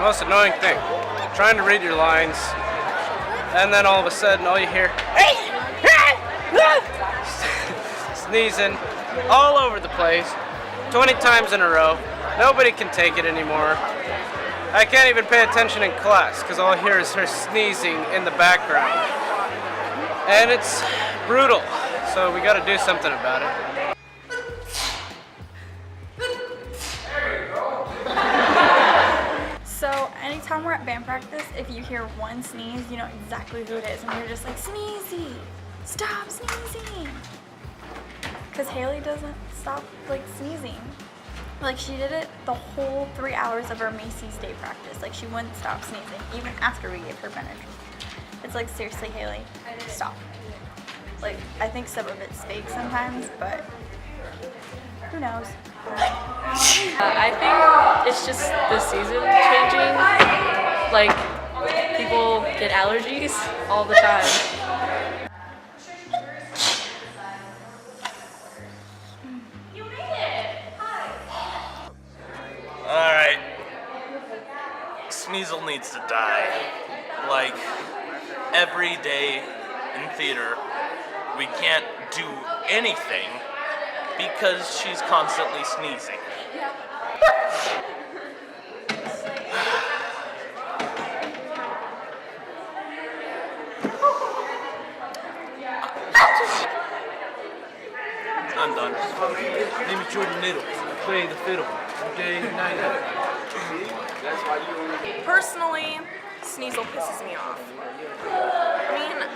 most annoying thing. Trying to read your lines, and then all of a sudden, all you hear, sneezing all over the place, 20 times in a row. Nobody can take it anymore. I can't even pay attention in class because all I hear is her sneezing in the background. And it's brutal, so we gotta do something about it. So anytime we're at band practice, if you hear one sneeze, you know exactly who it is, and we're just like, Sneezy, stop sneezing. Because Haley doesn't stop like sneezing. Like she did it the whole 3 hours of our Macy's Day practice. Like she wouldn't stop sneezing, even after we gave her Benadryl. It's like, seriously, Haley, stop. Like, I think some of it's fake sometimes, but who knows? I think it's just the season changing. Like, people get allergies all the time. Alright. Sneezel needs to die. Like, every day in theater, we can't do anything because she's constantly sneezing. I'm done. Name is Jordan Needles. I play the fiddle. Okay, night. Personally, Sneezel pisses me off. I mean,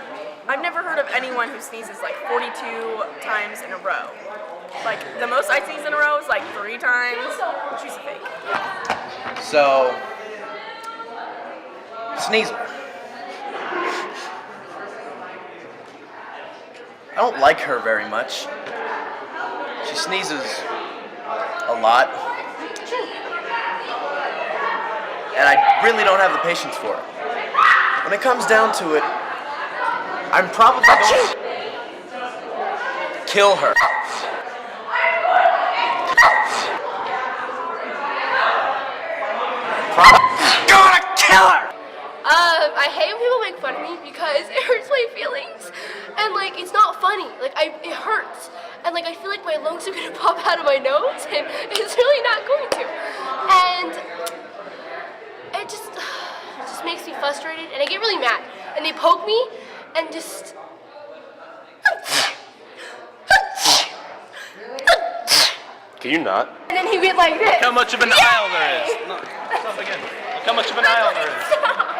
I've never heard of anyone who sneezes like 42 times in a row. Like, the most I sneeze in a row is like 3 times. She's a fake. So, Sneezel. I don't like her very much. She sneezes a lot. And I really don't have the patience for it. When it comes down to it, I'm probably going to kill her. Gonna kill her! I hate when people make fun of me because it hurts my feelings, and like it's not funny. Like it hurts, and like I feel like my lungs are gonna pop out of my nose, and it's really not going to. And it just makes me frustrated, and I get really mad. And they poke me, and just. Can you not? And then he went like this. Look how much of an aisle there is. No, stop again. Look how much of an aisle there is.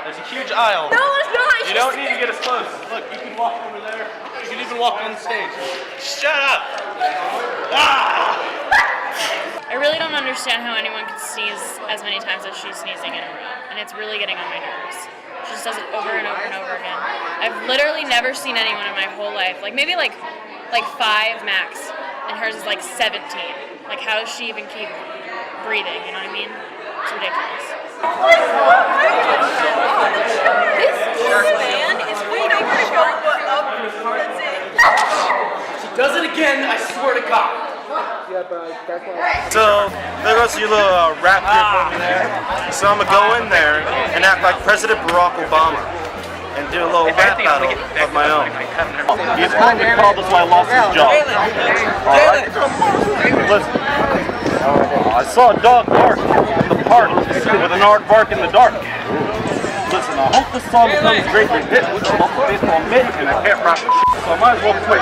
There's a huge aisle. No, it's not. You don't need to get as close. Look, you can walk over there. You can even walk on stage. Shut up! Ah! I really don't understand how anyone can sneeze as many times as she's sneezing in a row, and it's really getting on my nerves. She just does it over and over and over again. I've literally never seen anyone in my whole life, like maybe like 5 max, and hers is like 17. Like, how does she even keep breathing, you know what I mean? It's ridiculous. This man is waiting to go up. That's it. She does it again, I swear to God. So, there goes your little rap group over there. So I'm gonna go in there and act like President Barack Obama and do a little rap battle of my own. He's probably called us why I lost his job. Alright? Listen. I saw a dog bark in the park with an aardvark in the dark. Listen, I hope this song becomes a great big hit with a local baseball mitt and I can't rap the shit, so I might as well quit.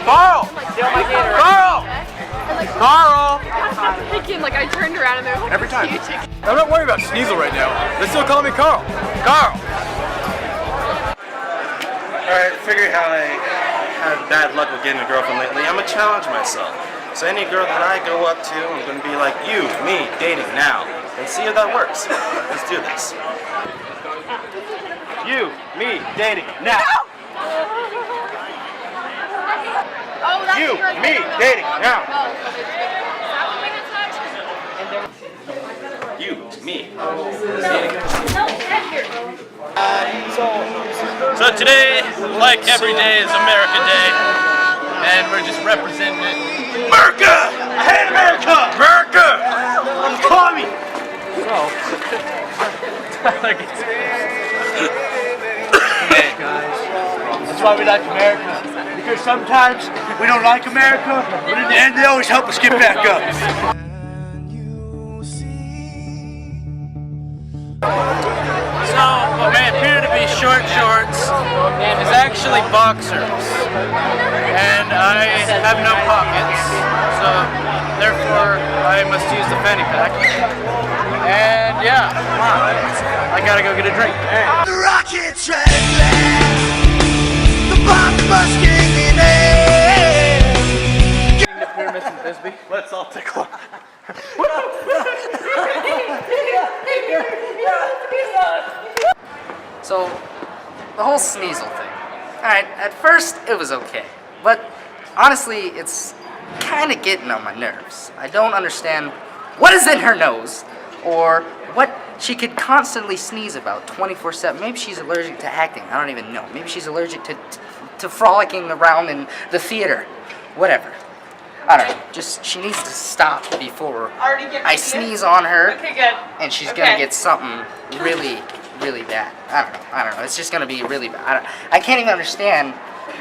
Carl! Carl! Carl! Thinking, like I turned around and there was Every time. huge chicken. I'm not worried about Sneezel right now. They still call me Carl. Carl! Alright, figure how I had bad luck with getting a girlfriend lately. I'm gonna challenge myself. So any girl that I go up to, I'm gonna be like, you, me, dating now. And see if that works. Let's do this. You, me, dating now. Oh, that's You, your me, dating now. Me. So today, like every day, is America Day, and we're just representing it. America! I hate America! America! I'm coming! That's why we like America. Because sometimes we don't like America, but in the end they always help us get back up. So, what may appear to be short shorts is actually boxers. And I have no pockets, so therefore I must use the fanny pack. And yeah, I gotta go get a drink. The rocket the bomb's busting in air. The pyramids in Bisbee. Let's all take one. So, the whole Sneezel thing. Alright, at first it was okay, but honestly, it's kind of getting on my nerves. I don't understand what is in her nose, or what she could constantly sneeze about 24/7. Maybe she's allergic to acting, I don't even know. Maybe she's allergic to frolicking around in the theater. Whatever. I don't know, just she needs to stop before I sneeze on her, and she's gonna get something really bad. I don't know. It's just gonna be really bad. I can't even understand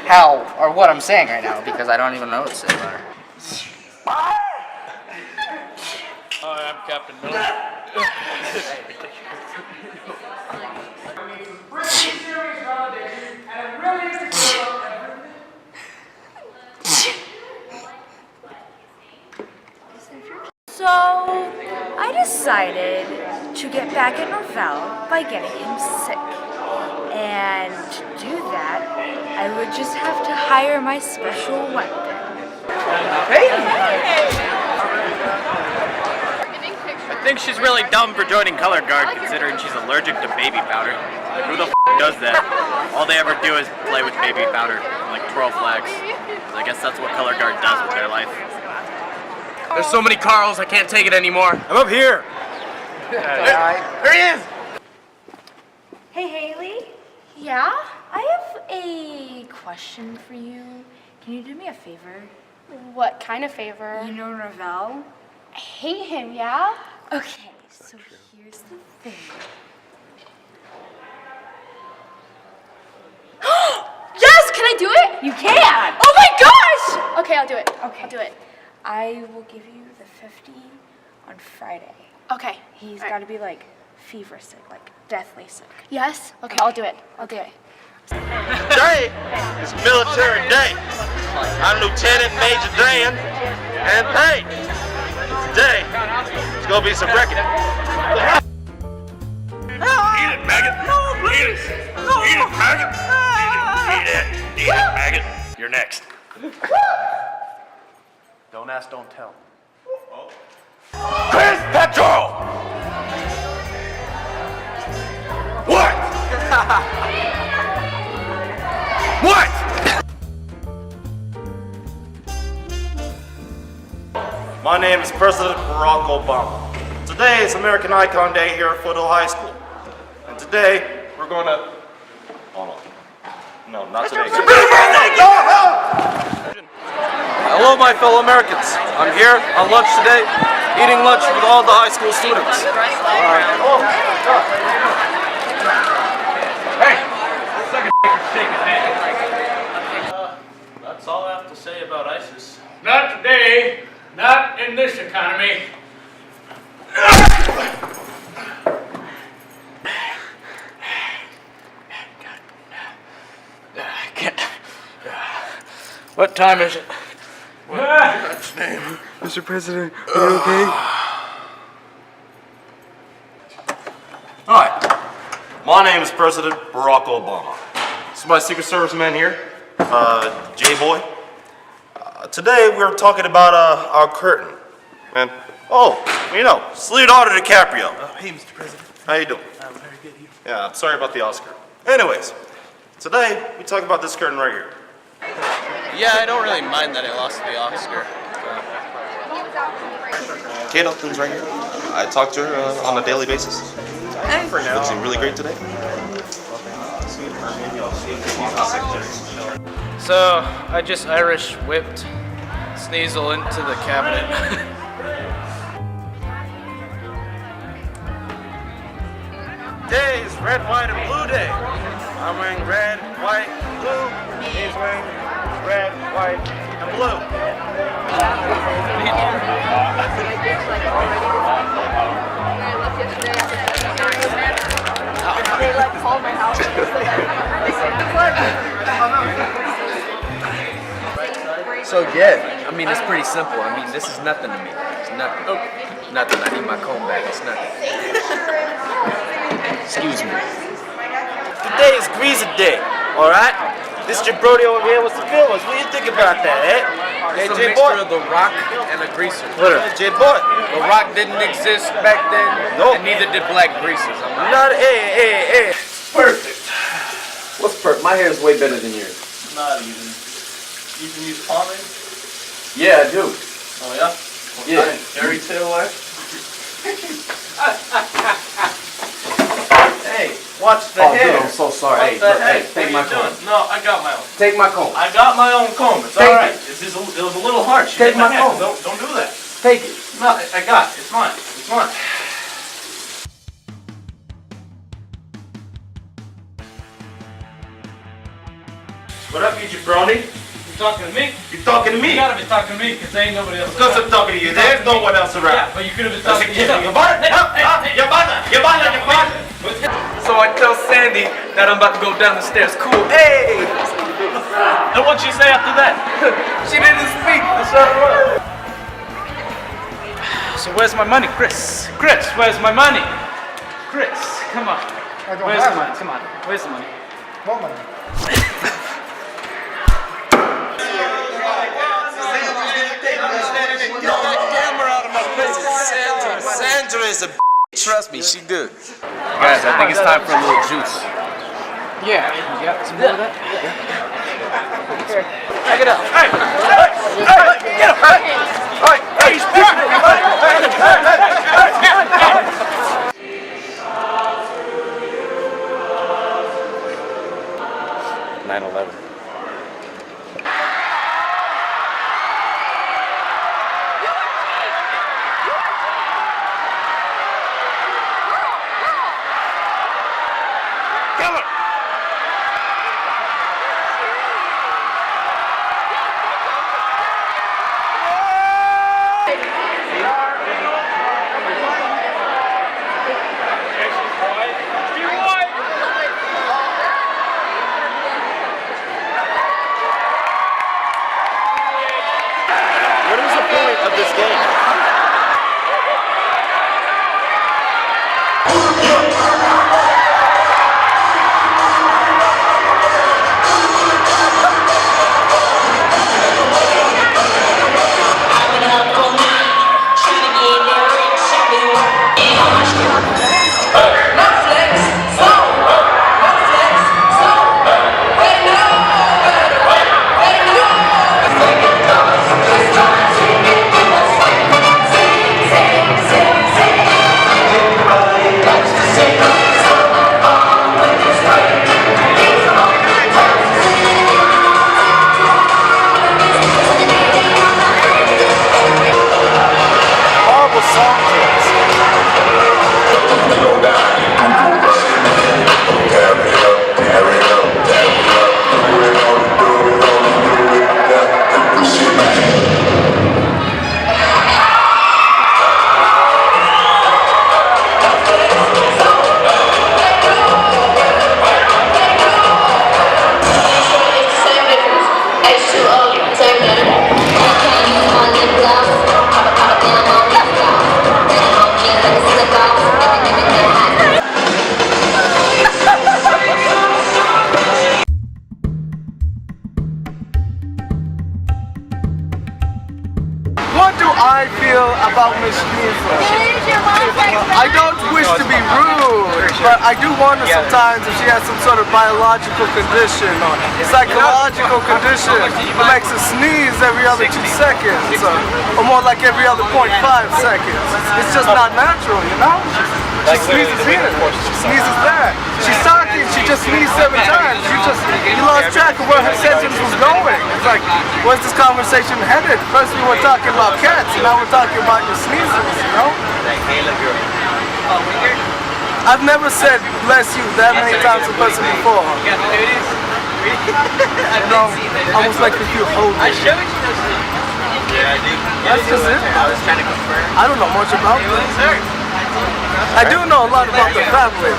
how or what I'm saying right now because I don't even know what to say about her. Hi, I'm Captain Miller. So, I decided to get back at Norvell by getting him sick. And to do that, I would just have to hire my special weapon. I think she's really dumb for joining color guard considering she's allergic to baby powder. Like, who the does that? All they ever do is play with baby powder, like twirl flags. So I guess that's what color guard does with their life. There's so many Carls, I can't take it anymore. I'm up here. There he is! Hey, Haley. Yeah? I have a question for you. Can you do me a favor? What kind of favor? You know Norvell? I hate him, yeah? Okay, so here's the thing. Yes! Can I do it? You can! Oh my gosh! Okay, I'll do it. Okay. I'll do it. I will give you the 50 on Friday. Okay. He's All right. got to be like fever sick, like deathly sick. Yes? Okay, I'll do it. I'll do it. Today is military day. I'm Lieutenant Major Dan, and hey, today it's gonna be some wrecking. Eat it, maggot. No, please. Eat it, maggot. Eat it. Eat it, maggot. You're next. Don't ask, don't tell. Chris Petrol! What? What? My name is President Barack Obama. Today is American Icon Day here at Foothill High School. And today, we're going to... Hold on. No, not today. Hello, my fellow Americans. I'm here on lunch today, eating lunch with all the high school students. That's all I have to say about ISIS. Not today. Not in this economy. What time is it? Mr. President, are you okay? Hi, my name is President Barack Obama. This is my Secret Service man here, J-Boy. Today we're talking about our curtain. And, it's Leonardo DiCaprio. Hey, Mr. President. How you doing? I'm very good. You? Yeah, I'm sorry about the Oscar. Anyways, today we talk about this curtain right here. Yeah, I don't really mind that it lost the Oscar. Kate Upton's right here. I talk to her on a daily basis. For now. Looks really great today. So I just Irish whipped Sneezel into the cabinet. Today is red, white, and blue day. I'm wearing red, white, blue. He's wearing red, white, and blue. They like called my house. So yeah, I mean it's pretty simple. I mean this is nothing to me. It's nothing. Nothing. I need my comb back. It's nothing. Excuse me. Today is Greaser Day, alright? This jabroni over here was the feelings. What do you think about that, eh? Hey, It's a J-Boy. mixture of the Rock and a greaser. Hey, J-Boy. The Rock didn't exist back then, Nope. and neither did black greasers. Not, hey. Perfect. What's perfect? My hair is way better than yours. Not even. You can use pomade? Yeah, I do. Oh, yeah? Yeah. Fairy tale life? Hey, watch the hair. Dude, I'm so sorry. Hey, What the look, heck? hey, take my What are you comb. doing? No, I got my own. Take my comb. I got my own comb. It's Take alright. it. It was a little harsh. You Take hit my my hand. comb. Don't do that. Take it. No, I got it. It's mine. It's mine. What up, you jabroni? You talking to me? You talking to me? You gotta be talking to me, because there ain't nobody else. Of course I'm talking to you. There's no one else around. Yeah, but you could have been talking to yourself. Your butter? Your butter? Your butter? Your butter? So I tell Sandy that I'm about to go down the stairs. Cool. Hey! And what'd she say after that? She didn't speak. I shut her up. So where's my money, Chris? Chris, where's my money? Chris, come on. Where's the money? Come on. Where's the money? What money? Sandra is a trust me, she good. Guys, I think it's time for a little juice. Yeah, you got some more of that? Here, check it out. Hey! Get up! What is the point of this game? Horrible song choice. What what do I feel about Miss Sneezel? I don't wish to be rude, but I do wonder sometimes if she has some sort of biological condition or psychological condition that makes her sneeze every other 2 seconds, or more like every other 0.5 seconds. It's just not natural, you know? She sneezes here, she sneezes there. She's talking, she just sneezed 7 times. You lost track of where her sentence was going. It's like, where's this conversation headed? First we were talking about cats, and now we're talking about your sneezes, you know? I've never said bless you that many times in person before. You know, almost like if you hold it. That's just it. I don't know much about it. I do know a lot about the family.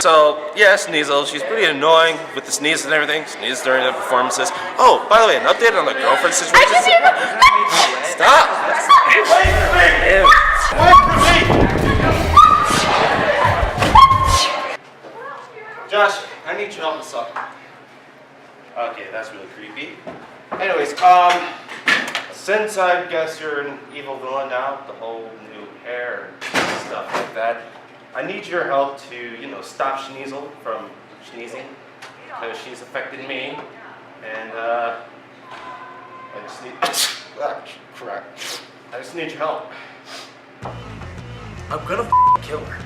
So, yeah, Sneezel, she's pretty annoying with the sneezes and everything. Sneezes during the performances. Oh, by the way, an update on the girlfriend situation. Stop! Ew. Josh, I need your help with something. Okay, that's really creepy. Anyways, since I guess you're an evil villain now, the whole new hair and stuff like that, I need your help to, you know, stop Sneezel from sneezing, because she's affected me, and I just need, crap. I just need your help. I'm gonna kill her.